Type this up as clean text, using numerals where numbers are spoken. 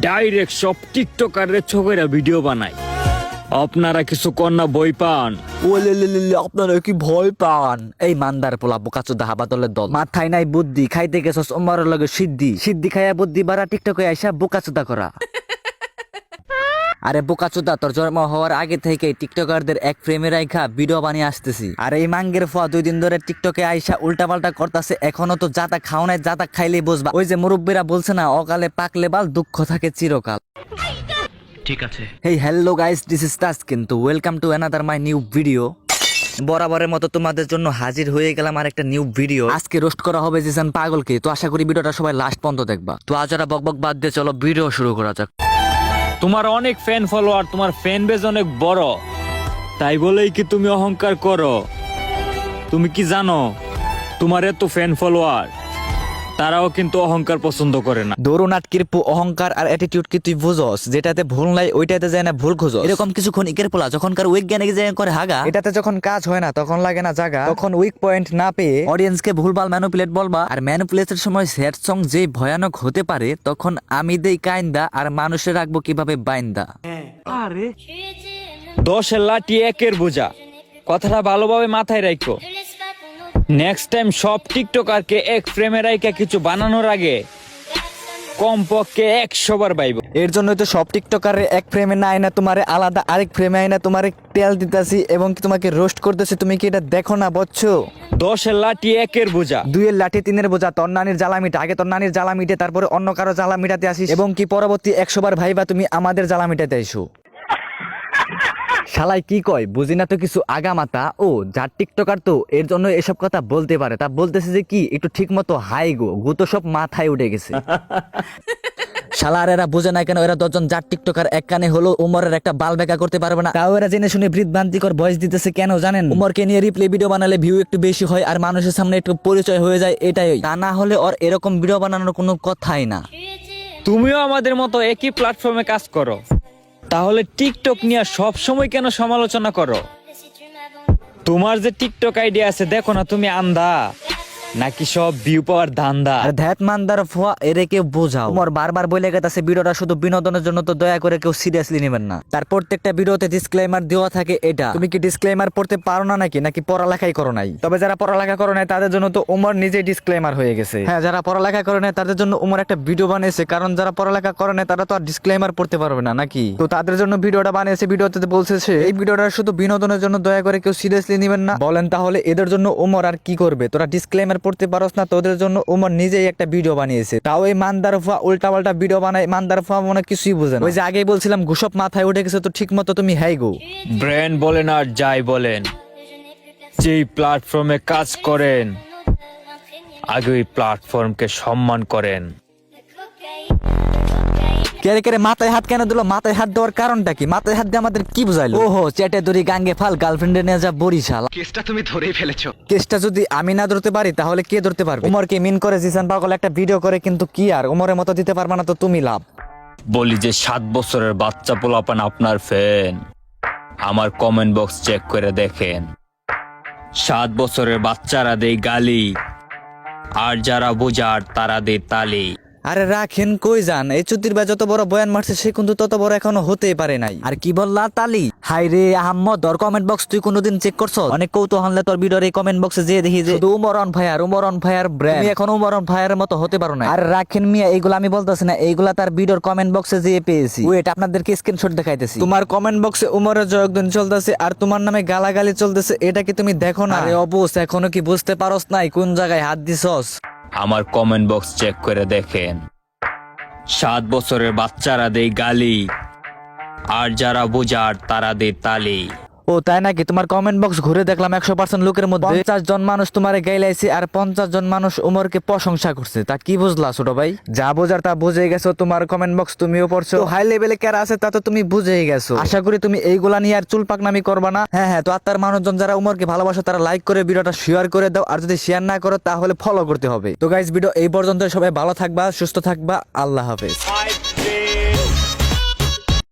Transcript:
Direct সব টিকটকারদের ছকেরা video বানায়। আপনারা কিছু কন্যা বই পান? আপনারা কি ভয় পান? এই মান্দার পোলা বোকাচোদা হাবাদলের দল, মাথায় নাই বুদ্ধি, খাইতে গেছস ওমরের লগে সিদ্ধি খাইয়া বুদ্ধি বাড়া, টিকটকে আইসা বোকাচোদা করা। আরে বোকাচোদা, তোর জন্ম হওয়ার আগে থেকে টিকটকারদের এক ফ্রেমে রাইখা ভিডিও বানিয়ে আসতেছি। আর এই মাঙ্গের ফোয়া 2 দিন ধরে টিকটকে আইসা উল্টাপাল্টা করতেছে। এখনো তো জাতা খাও নাই, জাতা খাইলেই বুঝবা। ওই যে মুরব্বীরা বলছে না, অকালে পাকলে বাল দুঃখ থাকে চিরকাল। ঠিক আছে। Hey hello guys, this is তাস কিন্তু welcome to another my new video. বরাবরের মতো তোমাদের জন্য হাজির হয়ে গেলাম আর একটা নিউ ভিডিও। আজকে রোস্ট করা হবে জিসান পাগলকে। তো আশা করি ভিডিওটা সবাই লাস্ট পর্যন্ত দেখবা। তো আজ আর বকবক বাদ দিয়ে চলো ভিডিও শুরু করা যাক। তোমার অনেক ফ্যান ফলোয়ার, তোমার ফ্যান বেজ অনেক বড়, তাই বলেই কি তুমি অহংকার করো? তুমি কি জানো তোমার এত ফ্যান ফলোয়ার, তারাও কিন্তু অহংকার পছন্দ করে না। দরুন আটকির অহংকার আর অ্যাটিটিউড কি তুই বুঝস? যেটাতে ভুল নাই ওইটাতে যায় না ভুল খোঁজো। এরকম কিছু ক্ষণিকের পোলা যখনকার উইজ্ঞানিক যায় করে হাগা, এটাতে যখন কাজ হয় না তখন লাগে না জাগা, তখন উইক পয়েন্ট না পেয়ে অডিয়েন্সকে ভুলভাল ম্যানুপুলেট বলবা। আর ম্যানুপুলেটের সময় স্যাড সং যে ভয়ানক হতে পারে, তখন আমি দেই কাইন্দা আর মানুষে রাখবো কিভাবে বাইন্দা। আরে 10-এর লাঠি 1-এর বোঝা, কথাটা ভালোভাবে মাথায় রাখো। নেক্সট টাইম সব টিকটকারকে এক ফ্রেমে রাইখা কিছু বানানোর আগে কমপক্ষে 100 বার ভাইব। এর জন্যই তো সব টিকটকারে এক ফ্রেমে না আইনা তোমারে আলাদা আরেক ফ্রেমে আইনা তোমারে তেল দিতাছি এবং তোমাকে রোস্ট করতেছি। তুমি কি এটা দেখো না বুঝছো? 10-এর লাঠি 1-এর বোঝা, 2-এর লাঠি 3-এর বোঝা। তোর নানির জ্বালা মিটা, আগে তোর নানির জ্বালা মিটে তারপরে অন্য কারো জ্বালা মিটাতে আসিস, এবং কি পরবর্তী 100 বার ভাইবা তুমি আমাদের জ্বালা মিটাতে আইসো। শালাই কি কয় বুঝি না তো কিছু আগামাতা। ও যার টিকটকার তো এর জন্য এসব কথা বলতে পারে। তা বলতেছে যে কি একটু ঠিক মতো হাই গো তো সব মাথায় উঠে গেছে। শালার এরা বোঝে না কেন? এরা 10 জন যার টিকটকার এক কানে হলো উমরের একটা বাল বেকা করতে পারবে না। তাও এরা জেনে শুনে বৃদ্ধবান্তিকর ভয়েস দিতেছে কেন জানেন? উমরকে নিয়ে রিপ্লে ভিডিও বানালে ভিউ একটু বেশি হয় আর মানুষের সামনে একটু পরিচয় হয়ে যায়, এটাই। তা না হলে ওর এরকম ভিডিও বানানোর কোনো কথাই না। তুমিও আমাদের মতো একই প্ল্যাটফর্মে কাজ করো, তাহলে টিকটক নিয়ে সব সময় কেন সমালোচনা করো? তোমার যে টিকটক আইডিয়া আছে, দেখো না তুমি আন্ধা নাকি সব ভিউ পাওয়ার ধান্দা? আর ধ্যাত মান্দার ফোয়া এরে কেউ বোঝাও। উমর বারবার বলে গেছে ভিডিওটা শুধু বিনোদনের জন্য, তো দয়া করে কেউ সিরিয়াসলি নেবেন না। তার প্রত্যেকটা ভিডিওতে ডিসক্লেমার দেওয়া থাকে। এটা তুমি কি ডিসক্লেমার পড়তে পারো না নাকি পড়ালেখাই করো নাই? তবে যারা পড়ালেখা করে নাই তাদের জন্য তো উমর নিজেই ডিসক্লেমার হয়ে গেছে। হ্যাঁ, যারা পড়ালেখা করে নাই তাদের জন্য উমর একটা ভিডিও বানিয়েছে, কারণ যারা পড়ালেখা করে নাই তারা তো আর ডিসক্লেমার পড়তে পারবে না নাকি। তো তাদের জন্য ভিডিওটা বানিয়েছে। ভিডিওতে বলছে এই ভিডিওটা শুধু বিনোদনের জন্য, দয়া করে কেউ সিরিয়াসলি নেবেন না। বলেন তাহলে এদের জন্য উমর আর কি করবে? তোরা ডিসক্লেমার পড়তে পারোস না, তোদের জন্য উমর নিজেই একটা ভিডিও বানিয়েছে। তাও এই মান্দার ফুয়া উল্টাপাল্টা ভিডিও বানায়। মান্দার ফুয়া মনে কিছুই বুঝে না। ওই যে আগেই বলছিলাম গুসব মাথায় উঠে গেছে, তো ঠিক মতো তুমি হাই গো। ব্র্যান্ড বলেন আর যাই বলেন, যেই প্ল্যাটফর্মে কাজ করেন আগে ওই প্ল্যাটফর্মকে সম্মান করেন। কেরে কেরে মাথায় হাত কেন দিল? মাথায় হাত দেওয়ার কারণটা কি? মাথায় হাত দিয়ে আমাদের কি বুঝাইলো? ওহো, চেটে দড়ি গাঙ্গে ফাল, গার্লফ্রেন্ডে নিয়ে যা বরিশাল। কেসটা তুমি ধরেই ফেলেছো। কেসটা যদি আমি না ধরতে পারি তাহলে কে ধরতে পারবে? উমরকে মিন করে জিসান পাগল একটা ভিডিও করে, কিন্তু কি আর উমরের মতো দিতে পারবে না, তো তুমি লাভ। বলি যে 7 বছরের বাচ্চা পোলাপান আপনার ফ্যান, আমার কমেন্ট বক্স চেক করে দেখেন। 7 বছরের বাচ্চারা দেয় গালি, আর যারা বোঝার তারা দেয় তালি। আরে রাখেন কই যান? এই চুতির ভাই যত বড় বয়ান মারছে সে কিন্তু তত বড় এখনো হতেই পারে নাই। আর কি বললা তালি? হাই রে আহম্মদ, তোর কমেন্ট বক্স তুই কোনোদিন চেক করছ? অনেক কৌতূহলে তোর ভিডিওর এই কমেন্ট বক্সে যেয়ে দেখি যে উমর অন ফায়ার ব্র্যান্ড। তুমি এখন উমর অন ফায়ারের মতো হতে পারো না। আর রাখেন মিয়া, এইগুলা আমি বলতেছি না, এইগুলা তার ভিডিওর কমেন্ট বক্সে যেয়ে পেয়েছি। ওয়েট, আপনাদেরকে স্ক্রিনশট দেখাইতেছি। তোমার কমেন্ট বক্সে উমরের জয়ধ্বনি চলতেছে আর তোমার নামে গালাগালি চলতেছে। এটা কি তুমি দেখো না? আরে অবশ্য এখনো কি বুঝতে পারোস নাই কোন জায়গায় হাত দিছস? আমার কমেন্ট বক্স চেক করে দেখেন। 7 বছরের বাচ্চারা দেয় গালি, আর যারা বোঝার তারা দেয় তালি। ও তাই নাকি? তোমার কমেন্ট বক্স ঘুরে দেখলাম 100% লোকের মধ্যে 50 জন মানুষ তোমারে গাইলাইছে আর 50 জন মানুষ উমরকে প্রশংসা করছে। তা কি বুঝলা ছোট ভাই? যা বোঝার তা বুঝে গেছো। তোমার কমেন্ট বক্স তুমিও পড়ছো, হাই লেভেলে কারা আছে তা তো তুমি বুঝেই গেছো। আশা করি তুমি এইগুলা নিয়ে আর চুলপাকনামি করবা না। হ্যাঁ, তো আত্মার মানুষজন যারা উমরকে ভালোবাসো তারা লাইক করে ভিডিওটা শেয়ার করে দাও, আর যদি শেয়ার না করো তাহলে ফলো করতে হবে। তো গাইস, ভিডিও এই পর্যন্ত। সবাই ভালো থাকবা, সুস্থ থাকবা, আল্লাহ হাফেজ।